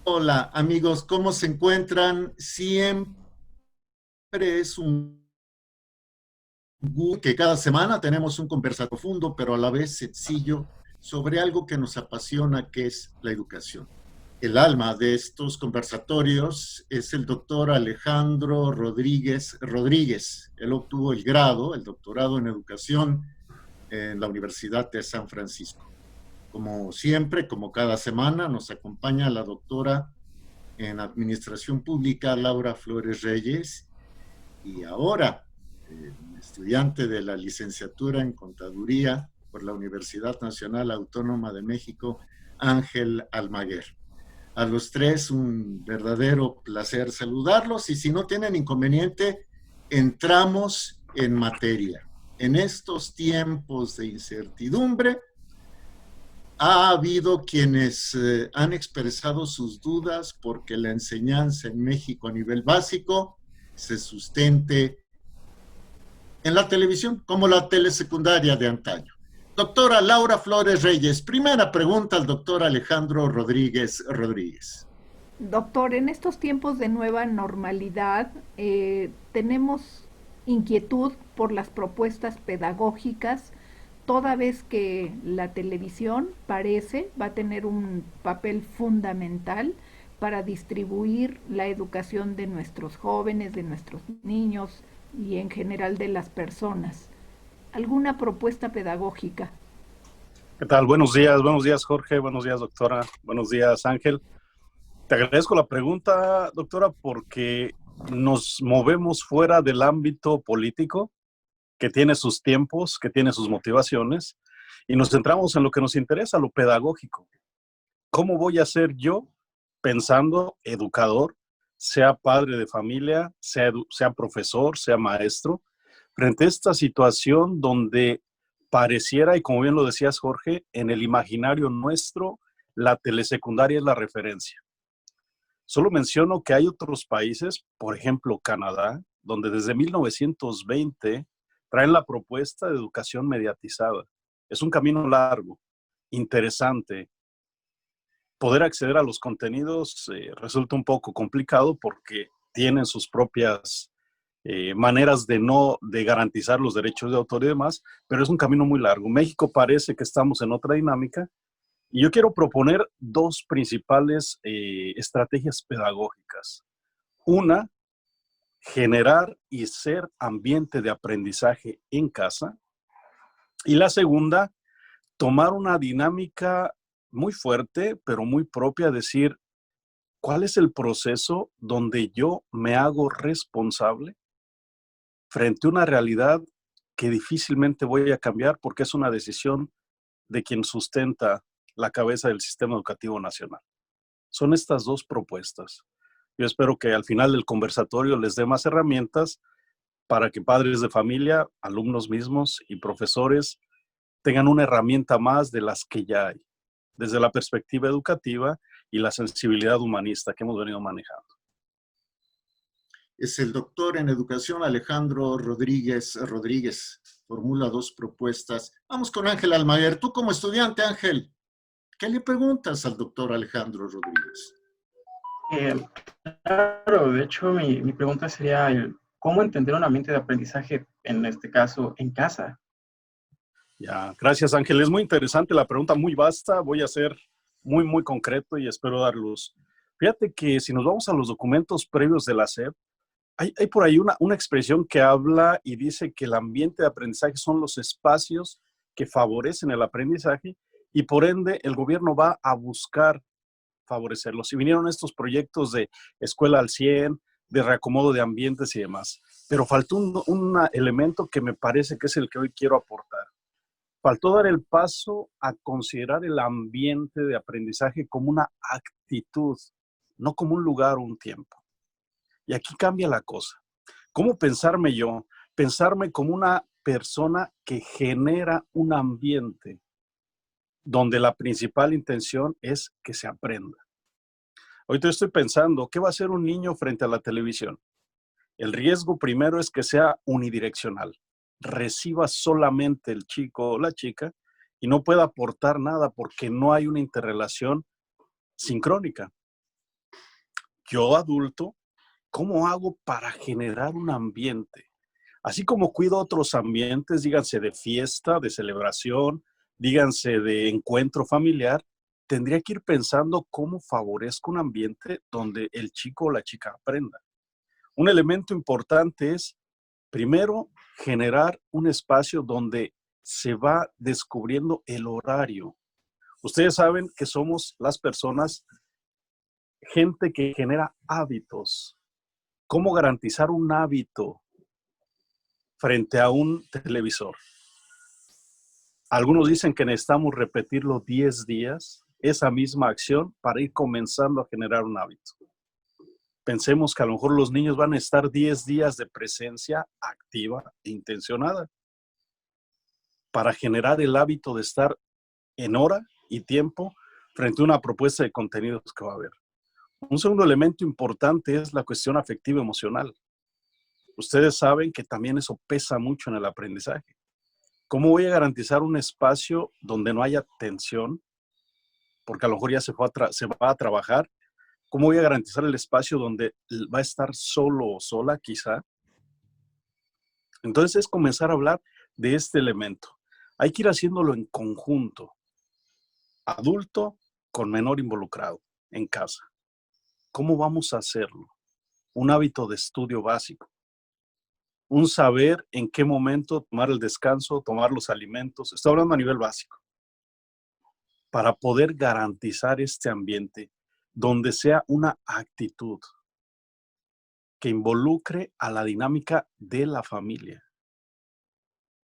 Hola amigos, ¿cómo se encuentran? Siempre es un gusto que cada semana tenemos un conversatorio profundo, pero a la vez sencillo, sobre algo que nos apasiona, que es la educación. El alma de estos conversatorios es el doctor Alejandro Rodríguez. Él obtuvo el grado, el doctorado en educación en la Universidad de San Francisco. Como siempre, como cada semana, nos acompaña la doctora en Administración Pública, Laura Flores Reyes, y ahora estudiante de la licenciatura en Contaduría por la Universidad Nacional Autónoma de México, Ángel Almaguer. A los tres un verdadero placer saludarlos y si no tienen inconveniente, entramos en materia. En estos tiempos de incertidumbre, ha habido quienes han expresado sus dudas porque la enseñanza en México a nivel básico se sustente en la televisión, como la telesecundaria de antaño. Doctora Laura Flores Reyes, primera pregunta al doctor Alejandro Rodríguez. Doctor, en estos tiempos de nueva normalidad tenemos inquietud por las propuestas pedagógicas, toda vez que la televisión parece va a tener un papel fundamental para distribuir la educación de nuestros jóvenes, de nuestros niños y en general de las personas. ¿Alguna propuesta pedagógica? ¿Qué tal? Buenos días Jorge, buenos días doctora, buenos días Ángel. Te agradezco la pregunta, doctora, porque nos movemos fuera del ámbito político, que tiene sus tiempos, que tiene sus motivaciones, y nos centramos en lo que nos interesa, lo pedagógico. ¿Cómo voy a ser yo, pensando educador, sea padre de familia, sea profesor, sea maestro, frente a esta situación donde pareciera, y como bien lo decías Jorge, en el imaginario nuestro, la telesecundaria es la referencia? Solo menciono que hay otros países, por ejemplo Canadá, donde desde 1920 traen la propuesta de educación mediatizada. Es un camino largo, interesante. Poder acceder a los contenidos resulta un poco complicado porque tienen sus propias maneras de garantizar los derechos de autor y demás, pero es un camino muy largo. México parece que estamos en otra dinámica y yo quiero proponer dos principales estrategias pedagógicas. Una, generar y ser ambiente de aprendizaje en casa. Y la segunda, tomar una dinámica muy fuerte, pero muy propia, decir, ¿cuál es el proceso donde yo me hago responsable frente a una realidad que difícilmente voy a cambiar porque es una decisión de quien sustenta la cabeza del sistema educativo nacional? Son estas dos propuestas. Yo espero que al final del conversatorio les dé más herramientas para que padres de familia, alumnos mismos y profesores tengan una herramienta más de las que ya hay, desde la perspectiva educativa y la sensibilidad humanista que hemos venido manejando. Es el doctor en educación Alejandro Rodríguez. Formula dos propuestas. Vamos con Ángel Almaguer. Tú como estudiante, Ángel, ¿qué le preguntas al doctor Alejandro Rodríguez? Eh, claro, de hecho mi pregunta sería ¿cómo entender un ambiente de aprendizaje, en este caso, en casa? Ya, gracias Ángel. Es muy interesante la pregunta, muy vasta. Voy a ser muy concreto y espero dar luz. Fíjate que si nos vamos a los documentos previos de la SEP, hay por ahí una expresión que habla y dice que el ambiente de aprendizaje son los espacios que favorecen el aprendizaje y por ende el gobierno va a buscar favorecerlos. Y vinieron estos proyectos de escuela al 100, de reacomodo de ambientes y demás. Pero faltó un elemento que me parece que es el que hoy quiero aportar. Faltó dar el paso a considerar el ambiente de aprendizaje como una actitud, no como un lugar o un tiempo. Y aquí cambia la cosa. ¿Cómo pensarme yo? Pensarme como una persona que genera un ambiente donde la principal intención es que se aprenda. Ahorita estoy pensando, ¿qué va a hacer un niño frente a la televisión? El riesgo primero es que sea unidireccional. Reciba solamente el chico o la chica y no pueda aportar nada porque no hay una interrelación sincrónica. yo adulto, ¿cómo hago para generar un ambiente? Así como cuido otros ambientes, díganse de fiesta, de celebración, díganse de encuentro familiar, tendría que ir pensando cómo favorezco un ambiente donde el chico o la chica aprenda. Un elemento importante es, primero, generar un espacio donde se va descubriendo el horario. Ustedes saben que somos las personas, gente que genera hábitos. ¿Cómo garantizar un hábito frente a un televisor? Algunos dicen que necesitamos repetirlo 10 días, esa misma acción, para ir comenzando a generar un hábito. Pensemos que a lo mejor los niños van a estar 10 días de presencia activa e intencionada para generar el hábito de estar en hora y tiempo frente a una propuesta de contenidos que va a haber. Un segundo elemento importante es la cuestión afectiva emocional. Ustedes saben que también eso pesa mucho en el aprendizaje. ¿Cómo voy a garantizar un espacio donde no haya tensión? Porque a lo mejor ya se va a trabajar. ¿Cómo voy a garantizar el espacio donde va a estar solo o sola quizá? Entonces es comenzar a hablar de este elemento. Hay que ir haciéndolo en conjunto. Adulto con menor involucrado en casa. ¿Cómo vamos a hacerlo? Un hábito de estudio básico. Un saber en qué momento tomar el descanso, tomar los alimentos. Estoy hablando a nivel básico. Para poder garantizar este ambiente donde sea una actitud que involucre a la dinámica de la familia.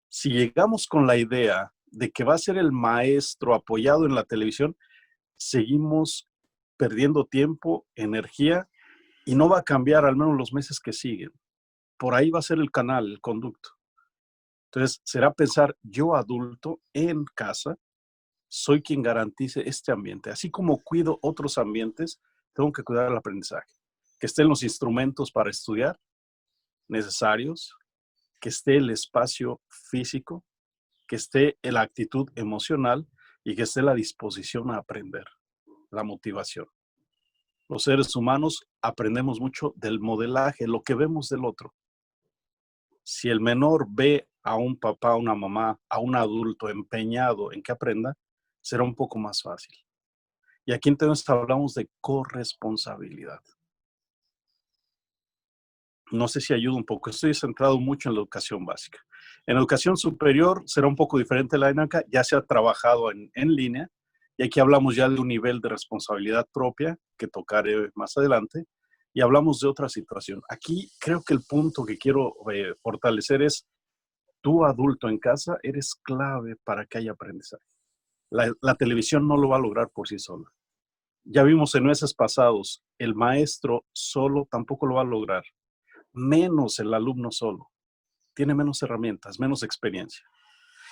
Si llegamos con la idea de que va a ser el maestro apoyado en la televisión, seguimos perdiendo tiempo, energía, y no va a cambiar al menos los meses que siguen. Por ahí va a ser el canal, el conducto. Entonces, será pensar, yo adulto en casa, soy quien garantice este ambiente. Así como cuido otros ambientes, tengo que cuidar el aprendizaje. Que estén los instrumentos para estudiar necesarios, que esté el espacio físico, que esté la actitud emocional y que esté la disposición a aprender, la motivación. Los seres humanos aprendemos mucho del modelaje, lo que vemos del otro. Si el menor ve a un papá, a una mamá, a un adulto empeñado en que aprenda, será un poco más fácil. Y aquí entonces hablamos de corresponsabilidad. No sé si ayuda un poco. Estoy centrado mucho en la educación básica. En educación superior será un poco diferente la dinámica. Ya se ha trabajado en línea y aquí hablamos ya de un nivel de responsabilidad propia que tocaré más adelante y hablamos de otra situación. Aquí creo que el punto que quiero fortalecer es tú adulto en casa eres clave para que haya aprendizaje. La televisión no lo va a lograr por sí sola. Ya vimos en meses pasados, el maestro solo tampoco lo va a lograr. Menos el alumno solo. Tiene menos herramientas, menos experiencia.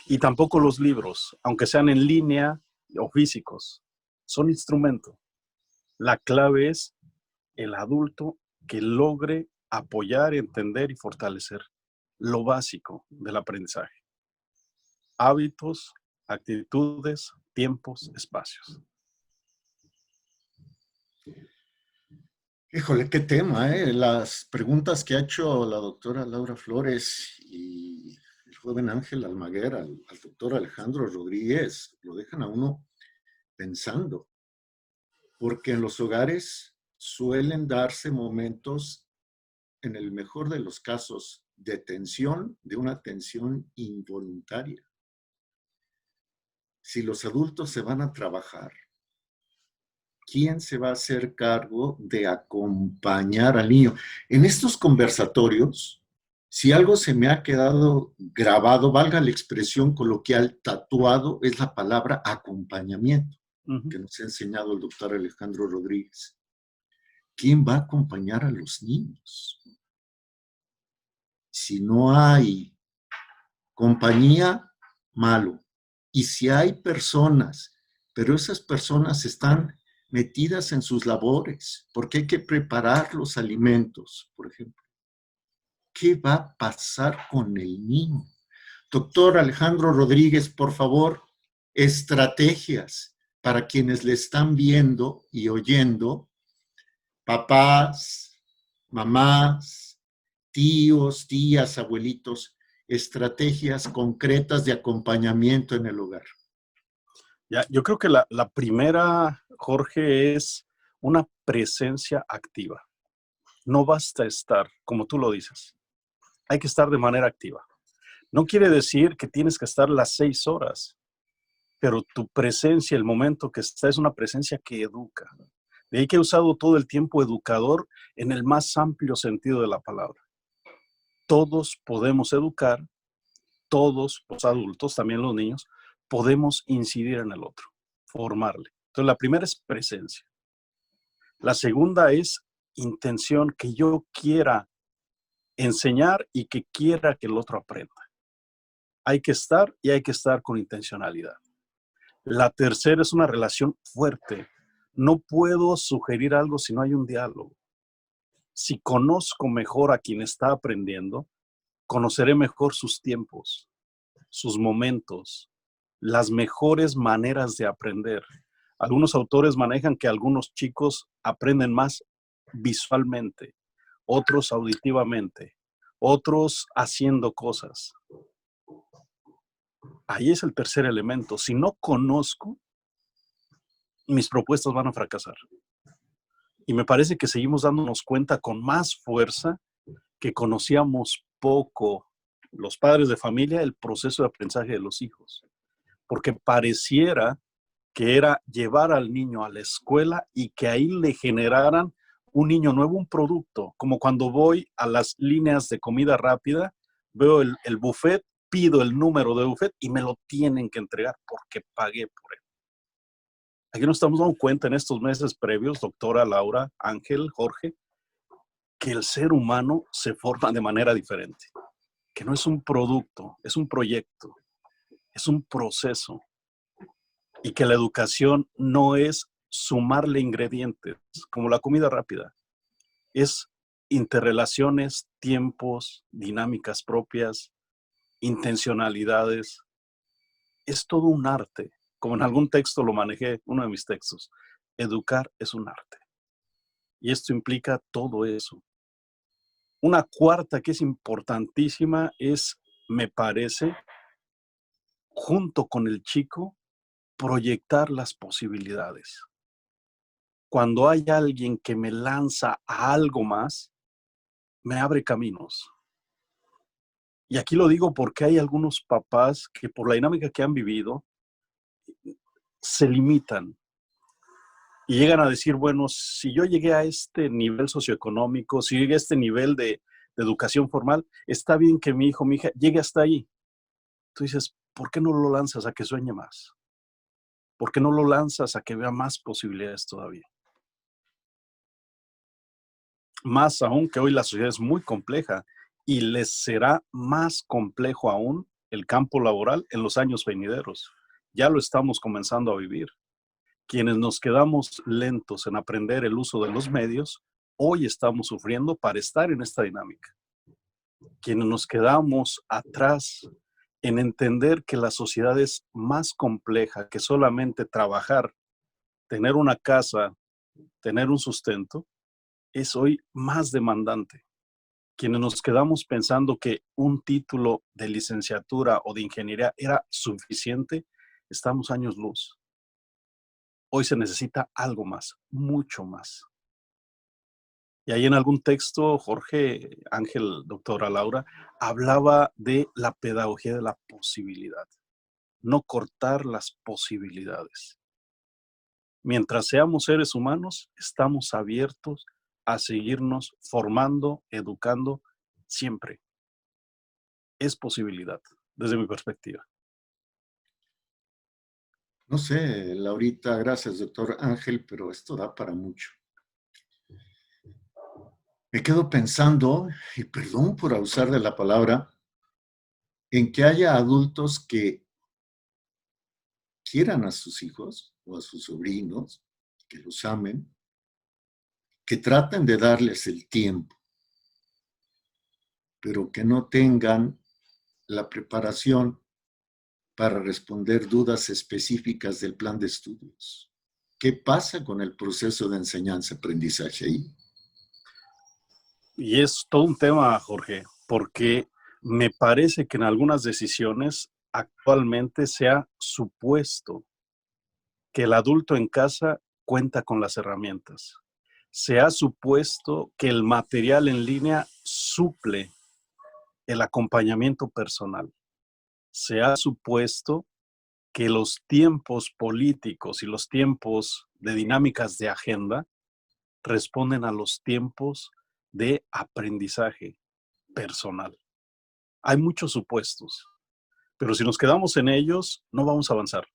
Y tampoco los libros, aunque sean en línea o físicos, son instrumento. La clave es el adulto que logre apoyar, entender y fortalecer lo básico del aprendizaje. Hábitos, actitudes, tiempos, espacios. Híjole, qué tema, ¿eh? Las preguntas que ha hecho la doctora Laura Flores y el joven Ángel Almaguer al doctor Alejandro Rodríguez lo dejan a uno pensando, porque en los hogares suelen darse momentos, en el mejor de los casos, de tensión, de una tensión involuntaria. Si los adultos se van a trabajar, ¿quién se va a hacer cargo de acompañar al niño? En estos conversatorios, si algo se me ha quedado grabado, valga la expresión coloquial, tatuado, es la palabra acompañamiento, que nos ha enseñado el doctor Alejandro Rodríguez. ¿Quién va a acompañar a los niños? Si no hay compañía, malo. Y si hay personas, pero esas personas están metidas en sus labores, porque hay que preparar los alimentos, por ejemplo. ¿Qué va a pasar con el niño? Doctor Alejandro Rodríguez, por favor, estrategias para quienes le están viendo y oyendo, papás, mamás, tíos, tías, abuelitos, estrategias concretas de acompañamiento en el hogar? Ya, yo creo que la primera, Jorge, es una presencia activa. No basta estar, como tú lo dices, hay que estar de manera activa. No quiere decir que tienes que estar las 6 horas, pero tu presencia, el momento que está, es una presencia que educa. De ahí que he usado todo el tiempo educador en el más amplio sentido de la palabra. Todos podemos educar, todos los adultos, también los niños, podemos incidir en el otro, formarle. Entonces, la primera es presencia. La segunda es intención, que yo quiera enseñar y que quiera que el otro aprenda. Hay que estar y hay que estar con intencionalidad. La tercera es una relación fuerte. No puedo sugerir algo si no hay un diálogo. Si conozco mejor a quien está aprendiendo, conoceré mejor sus tiempos, sus momentos, las mejores maneras de aprender. Algunos autores manejan que algunos chicos aprenden más visualmente, otros auditivamente, otros haciendo cosas. Ahí es el tercer elemento. Si no conozco, mis propuestas van a fracasar. Y me parece que seguimos dándonos cuenta con más fuerza que conocíamos poco los padres de familia el proceso de aprendizaje de los hijos. Porque pareciera que era llevar al niño a la escuela y que ahí le generaran un niño nuevo, un producto. Como cuando voy a las líneas de comida rápida, veo el buffet, pido el número de buffet y me lo tienen que entregar porque pagué por él. Aquí nos estamos dando cuenta en estos meses previos, doctora Laura, Ángel, Jorge, que el ser humano se forma de manera diferente, que no es un producto, es un proyecto, es un proceso, y que la educación no es sumarle ingredientes, como la comida rápida, es interrelaciones, tiempos, dinámicas propias, intencionalidades, es todo un arte, como en algún texto lo manejé, uno de mis textos, educar es un arte, y esto implica todo eso. Una cuarta que es importantísima es, me parece, junto con el chico, proyectar las posibilidades. Cuando hay alguien que me lanza a algo más, me abre caminos. Y aquí lo digo porque hay algunos papás que por la dinámica que han vivido, se limitan y llegan a decir, bueno, si yo llegué a este nivel socioeconómico, si llegué a este nivel de educación formal, está bien que mi hijo, mi hija llegue hasta ahí. Tú dices, ¿por qué no lo lanzas a que sueñe más? ¿Por qué no lo lanzas a que vea más posibilidades todavía? Más aún que hoy la sociedad es muy compleja y les será más complejo aún el campo laboral en los años venideros. Ya lo estamos comenzando a vivir. Quienes nos quedamos lentos en aprender el uso de los medios, hoy estamos sufriendo para estar en esta dinámica. Quienes nos quedamos atrás en entender que la sociedad es más compleja que solamente trabajar, tener una casa, tener un sustento, es hoy más demandante. Quienes nos quedamos pensando que un título de licenciatura o de ingeniería era suficiente, estamos años luz. Hoy se necesita algo más, mucho más. Y ahí en algún texto, Jorge, Ángel, doctora Laura, hablaba de la pedagogía de la posibilidad, no cortar las posibilidades. Mientras seamos seres humanos, estamos abiertos a seguirnos formando, educando siempre. Es posibilidad, desde mi perspectiva. No sé, Laurita, gracias, doctor Ángel, pero esto da para mucho. Me quedo pensando, y perdón por abusar de la palabra, en que haya adultos que quieran a sus hijos o a sus sobrinos, que los amen, que traten de darles el tiempo, pero que no tengan la preparación para responder dudas específicas del plan de estudios. ¿Qué pasa con el proceso de enseñanza-aprendizaje ahí? Y es todo un tema, Jorge, porque me parece que en algunas decisiones actualmente se ha supuesto que el adulto en casa cuenta con las herramientas. Se ha supuesto que el material en línea suple el acompañamiento personal. Se ha supuesto que los tiempos políticos y los tiempos de dinámicas de agenda responden a los tiempos de aprendizaje personal. Hay muchos supuestos, pero si nos quedamos en ellos, no vamos a avanzar.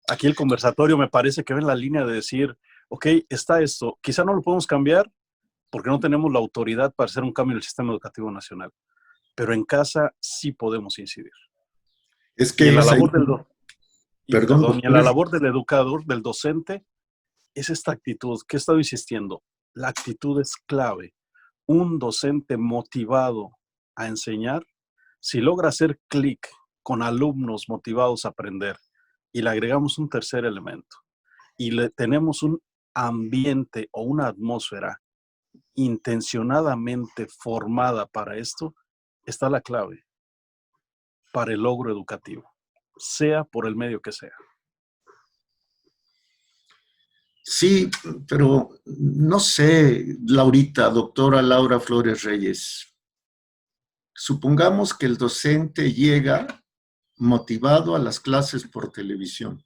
Aquí el conversatorio me parece que va en la línea de decir, ok, está esto, quizá no lo podemos cambiar porque no tenemos la autoridad para hacer un cambio en el sistema educativo nacional, pero en casa sí podemos incidir. Es Y en que la es ahí, labor perdón, y en la doctor, labor del educador, del docente, es esta actitud que he estado insistiendo. La actitud es clave. Un docente motivado a enseñar, si logra hacer clic con alumnos motivados a aprender y le agregamos un tercer elemento y le tenemos un ambiente o una atmósfera intencionadamente formada para esto, está la clave para el logro educativo, sea por el medio que sea. sí, pero no sé, Laurita, doctora Laura Flores Reyes, supongamos que el docente llega motivado a las clases por televisión,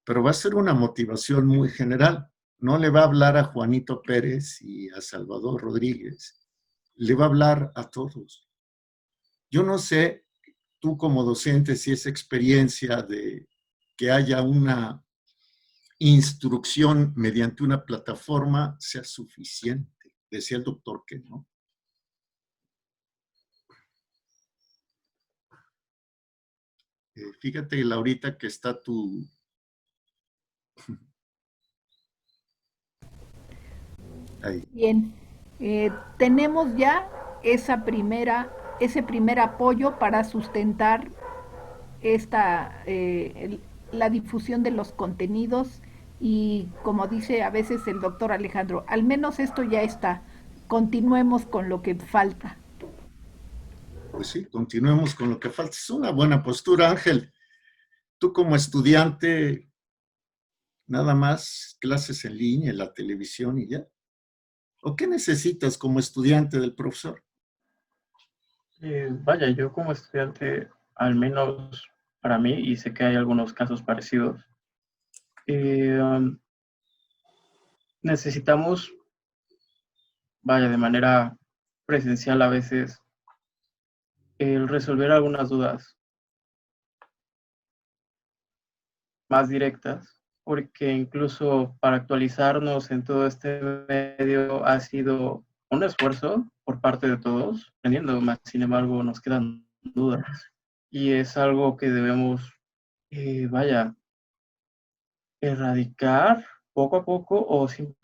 pero va a ser una motivación muy general. No le va a hablar a Juanito Pérez y a Salvador Rodríguez, le va a hablar a todos. Yo no sé, tú como docente, si esa experiencia de que haya una instrucción mediante una plataforma sea suficiente. Decía el doctor que no. Fíjate, Laurita, que está tu... Ahí. Bien, tenemos ya ese primer apoyo para sustentar la difusión de los contenidos y como dice a veces el doctor Alejandro, al menos esto ya está, continuemos con lo que falta. Pues sí, continuemos con lo que falta. Es una buena postura, Ángel. Tú como estudiante, nada más clases en línea, en la televisión y ya. ¿O qué necesitas como estudiante del profesor? Vaya, yo como estudiante, al menos para mí, y sé que hay algunos casos parecidos, necesitamos, vaya, de manera presencial a veces, el resolver algunas dudas más directas, porque incluso para actualizarnos en todo este medio ha sido un esfuerzo por parte de todos, aprendiendo más, sin embargo, nos quedan dudas. Y es algo que debemos, vaya, erradicar poco a poco o simplemente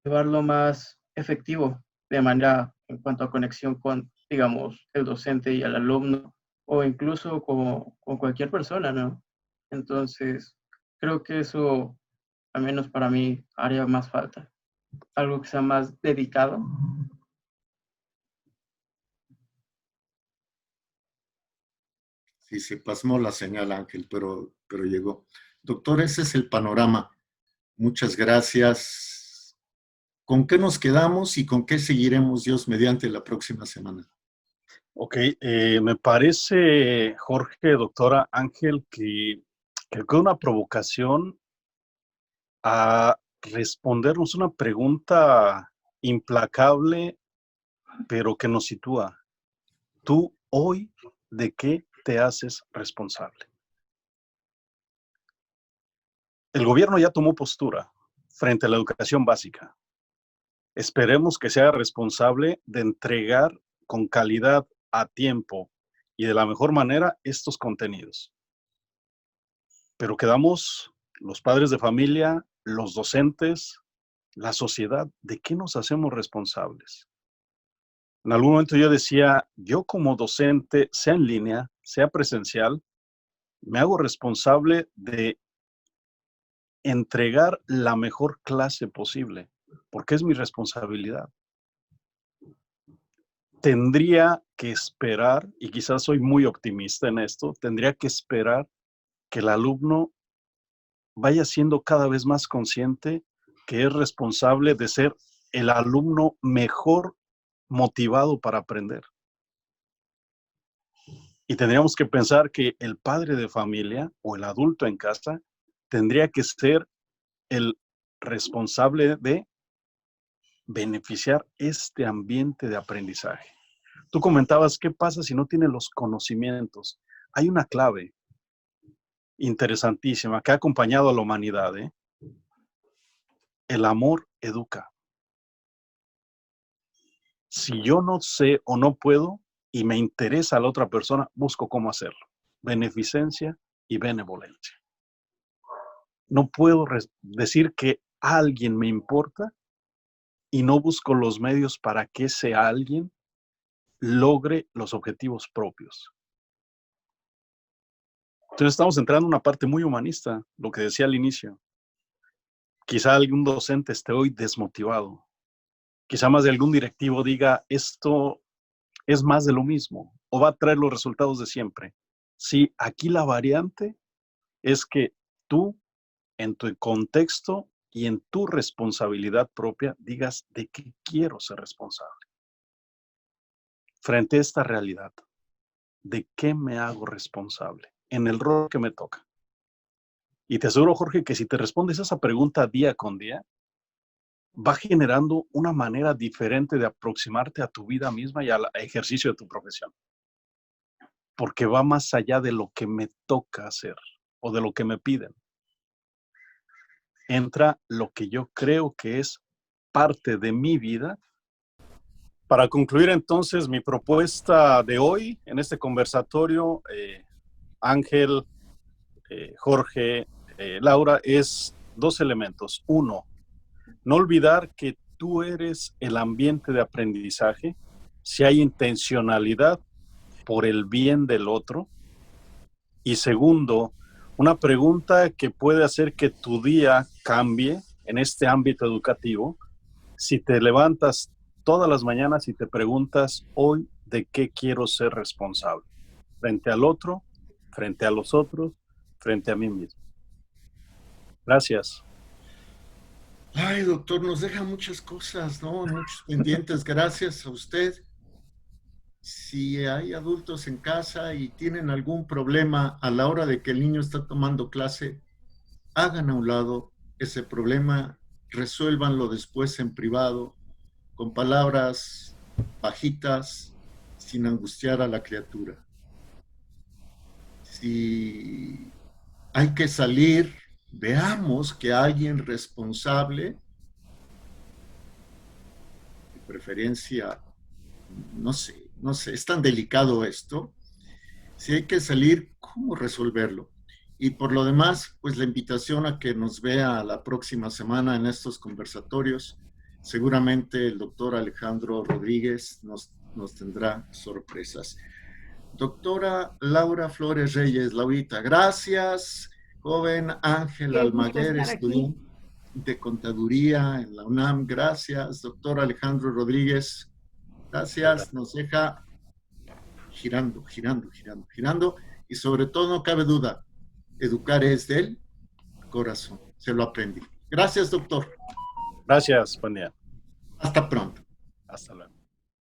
llevarlo más efectivo de manera en cuanto a conexión con, digamos, el docente y el alumno o incluso con cualquier persona, ¿no? Entonces, creo que eso, al menos para mí, haría más falta. Algo que sea más dedicado. Sí, se pasmó la señal, Ángel, pero llegó. Doctor, ese es el panorama. Muchas gracias. ¿Con qué nos quedamos y con qué seguiremos Dios mediante la próxima semana? Ok, me parece, Jorge, doctora Ángel, que fue una provocación a respondernos una pregunta implacable, pero que nos sitúa. ¿Tú hoy de qué te haces responsable? El gobierno ya tomó postura frente a la educación básica. Esperemos que sea responsable de entregar con calidad, a tiempo y de la mejor manera estos contenidos. Pero quedamos los padres de familia, los docentes, la sociedad, ¿de qué nos hacemos responsables? En algún momento yo decía, yo como docente, sea en línea, sea presencial, me hago responsable de entregar la mejor clase posible, porque es mi responsabilidad. Tendría que esperar, y quizás soy muy optimista en esto, tendría que esperar que el alumno vaya siendo cada vez más consciente que es responsable de ser el alumno mejor motivado para aprender. Y tendríamos que pensar que el padre de familia o el adulto en casa tendría que ser el responsable de beneficiar este ambiente de aprendizaje. Tú comentabas, ¿qué pasa si no tiene los conocimientos? Hay una clave interesantísima que ha acompañado a la humanidad, ¿eh? El amor educa. Si yo no sé o no puedo y me interesa a la otra persona, busco cómo hacerlo. Beneficencia y benevolencia. No puedo decir que alguien me importa y no busco los medios para que ese alguien logre los objetivos propios. Entonces estamos entrando en una parte muy humanista, lo que decía al inicio. Quizá algún docente esté hoy desmotivado. Quizá más de algún directivo diga, esto es más de lo mismo, o va a traer los resultados de siempre. Sí, aquí la variante es que tú, en tu contexto y en tu responsabilidad propia, digas de qué quiero ser responsable. Frente a esta realidad, ¿de qué me hago responsable? En el rol que me toca. Y te aseguro, Jorge, que si te respondes esa pregunta día con día, va generando una manera diferente de aproximarte a tu vida misma y al ejercicio de tu profesión. Porque va más allá de lo que me toca hacer o de lo que me piden. Entra lo que yo creo que es parte de mi vida. Para concluir entonces mi propuesta de hoy en este conversatorio, Ángel, Jorge, Laura, es 2 elementos. 1, no olvidar que tú eres el ambiente de aprendizaje, si hay intencionalidad por el bien del otro. Y segundo, una pregunta que puede hacer que tu día cambie en este ámbito educativo, si te levantas todas las mañanas y te preguntas, hoy, ¿de qué quiero ser responsable? Frente al otro, frente a los otros, frente a mí mismo. Gracias. Ay, doctor, nos deja muchas cosas, ¿no? Muchos pendientes. Gracias a usted. Si hay adultos en casa y tienen algún problema a la hora de que el niño está tomando clase, hagan a un lado ese problema, resuélvanlo después en privado, con palabras bajitas, sin angustiar a la criatura. Si hay que salir, veamos que alguien responsable, de preferencia, no sé, es tan delicado esto. Si hay que salir, ¿cómo resolverlo? Y por lo demás, pues la invitación a que nos vea la próxima semana en estos conversatorios. Seguramente el doctor Alejandro Rodríguez nos tendrá sorpresas. Doctora Laura Flores Reyes, Laurita, gracias. Joven Ángel Qué gusto Almaguer, estar aquí. estudiante de contaduría en la UNAM, gracias. Doctor Alejandro Rodríguez, gracias. Nos deja girando. Y sobre todo, no cabe duda, educar es del corazón. Se lo aprendí. Gracias, doctor. Gracias, buen día. Hasta pronto. Hasta luego.